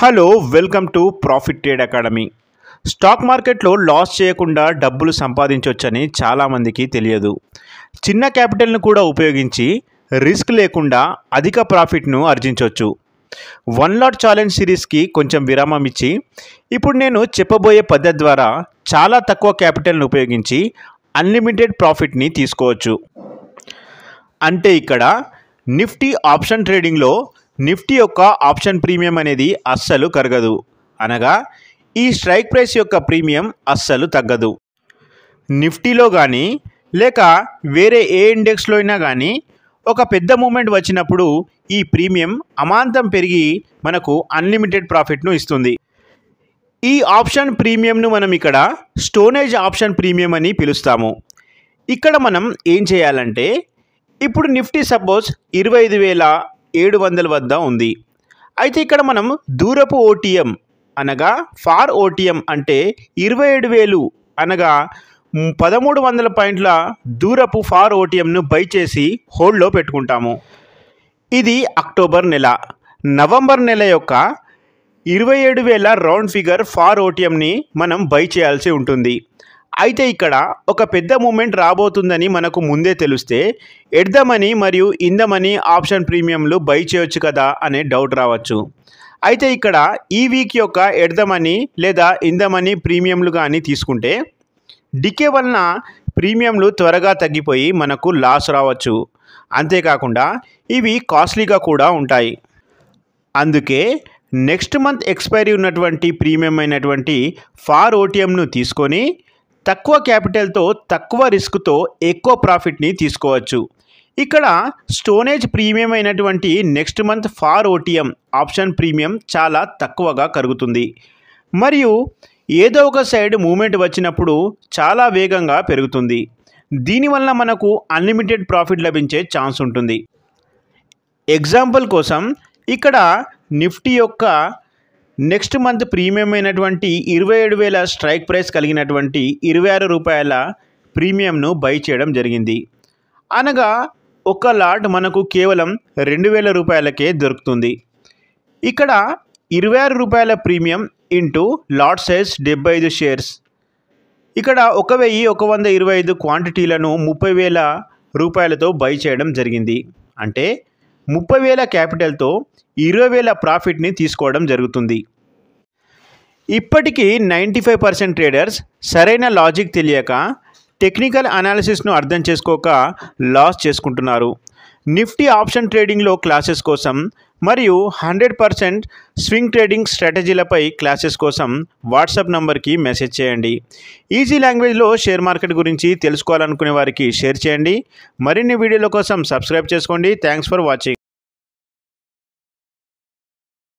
Hello welcome to profit trade academy. Stock మార్కెట్లో loss చేయకుండా డబ్బులు సంపాదించవచ్చని చాలామందికి తెలియదు. చిన్న క్యాపిటల్ను కూడా ఉపయోగించి రిస్క్ లేకుండా అధిక ప్రాఫిట్ను ఆర్జించవచ్చు. 1 లాట్ ఛాలెంజ్ సిరీస్కి కొంచెం విరామం ఇచ్చి ఇప్పుడు నేను చెప్పబోయే పద్ధతి ద్వారా చాలా తక్కువ క్యాపిటల్ను ఉపయోగించి అన్లిమిటెడ్ ప్రాఫిట్ని తీసుకోవచ్చు. అంటే ఇక్కడ నిఫ్టీ ఆప్షన్ ట్రేడింగ్లో నిఫ్టీ యొక్క ఆప్షన్ ప్రీమియం అనేది అస్సలు కరగదు, అనగా ఈ స్ట్రైక్ ప్రైస్ యొక్క ప్రీమియం అస్సలు తగ్గదు. నిఫ్టీలో కానీ లేక వేరే ఏ ఇండెక్స్లో అయినా కానీ ఒక పెద్ద మూమెంట్ వచ్చినప్పుడు ఈ ప్రీమియం అమాంతం పెరిగి మనకు అన్లిమిటెడ్ ప్రాఫిట్ను ఇస్తుంది. ఈ ఆప్షన్ ప్రీమియంను మనం ఇక్కడ స్టోనేజ్ ఆప్షన్ ప్రీమియం అని పిలుస్తాము. ఇక్కడ మనం ఏం చేయాలంటే, ఇప్పుడు నిఫ్టీ సపోజ్ 25,700 వద్ద ఉంది. అయితే ఇక్కడ మనం దూరపు ఓటీఎం అనగా ఫార్ ఓటీఎం అంటే 27,000 అనగా 1,300 పాయింట్ల దూరపు ఫార్ ఓటీఎంను బై చేసి హోల్డ్లో పెట్టుకుంటాము. ఇది అక్టోబర్ నెల. నవంబర్ నెల యొక్క 27,000 రౌండ్ ఫిగర్ ఫార్ ఓటీఎంని మనం బై చేయాల్సి ఉంటుంది. అయితే ఇక్కడ ఒక పెద్ద మూమెంట్ రాబోతుందని మనకు ముందే తెలిస్తే ఎట్ ద మనీ మరియు ఇన్ ద మనీ ఆప్షన్ ప్రీమియంలు బై చేయొచ్చు కదా అనే డౌట్ రావచ్చు. అయితే ఇక్కడ ఈ వీక్ యొక్క ఎట్ ద మనీ లేదా ఇన్ ద మనీ ప్రీమియంలు కానీ తీసుకుంటే డికే వలన ప్రీమియంలు త్వరగా తగ్గిపోయి మనకు లాస్ రావచ్చు. అంతేకాకుండా ఇవి కాస్ట్లీగా కూడా ఉంటాయి. అందుకే నెక్స్ట్ మంత్ ఎక్స్పైరీ ఉన్నటువంటి ప్రీమియం అయినటువంటి ఫార్ ఓటీఎంను తీసుకొని తక్కువ క్యాపిటల్తో తక్కువ రిస్క్తో ఎక్కువ ప్రాఫిట్ని తీసుకోవచ్చు. ఇక్కడ స్టోనేజ్ ప్రీమియం అయినటువంటి next month far OTM option premium చాలా తక్కువగా కరుగుతుంది మరియు ఏదో ఒక సైడ్ మూమెంట్ వచ్చినప్పుడు చాలా వేగంగా పెరుగుతుంది. దీనివల్ల మనకు అన్లిమిటెడ్ ప్రాఫిట్ లభించే ఛాన్స్ ఉంటుంది. ఎగ్జాంపుల్ కోసం ఇక్కడ నిఫ్టీ యొక్క నెక్స్ట్ మంత్ ప్రీమియం అయినటువంటి 27,000 స్ట్రైక్ ప్రైస్ కలిగినటువంటి 26 రూపాయల ప్రీమియంను బై చేయడం జరిగింది. అనగా ఒక లాట్ మనకు కేవలం 2,000 రూపాయలకే దొరుకుతుంది. ఇక్కడ 26 రూపాయల premium into lot size 75 shares. ఇక్కడ 1,125 క్వాంటిటీలను 30,000 రూపాయలతో బై చేయడం జరిగింది. అంటే 30,000 క్యాపిటల్తో 20,000 ప్రాఫిట్ని తీసుకోవడం జరుగుతుంది. ఇప్పటికీ 95% ట్రేడర్స్ సరైన లాజిక్ తెలియక టెక్నికల్ అనాలిసిస్ను అర్థం చేసుకోక లాస్ చేసుకుంటున్నారు. నిఫ్టీ ఆప్షన్ ట్రేడింగ్లో క్లాసెస్ కోసం మరియు 100% స్వింగ్ ట్రేడింగ్ స్ట్రాటజీలపై క్లాసెస్ కోసం వాట్సాప్ నంబర్కి మెసేజ్ చేయండి. ఈజీ లాంగ్వేజ్లో షేర్ మార్కెట్ గురించి తెలుసుకోవాలనుకునే వారికి షేర్ చేయండి. మరిన్ని వీడియోల కోసం సబ్స్క్రైబ్ చేసుకోండి. Thanks for watching.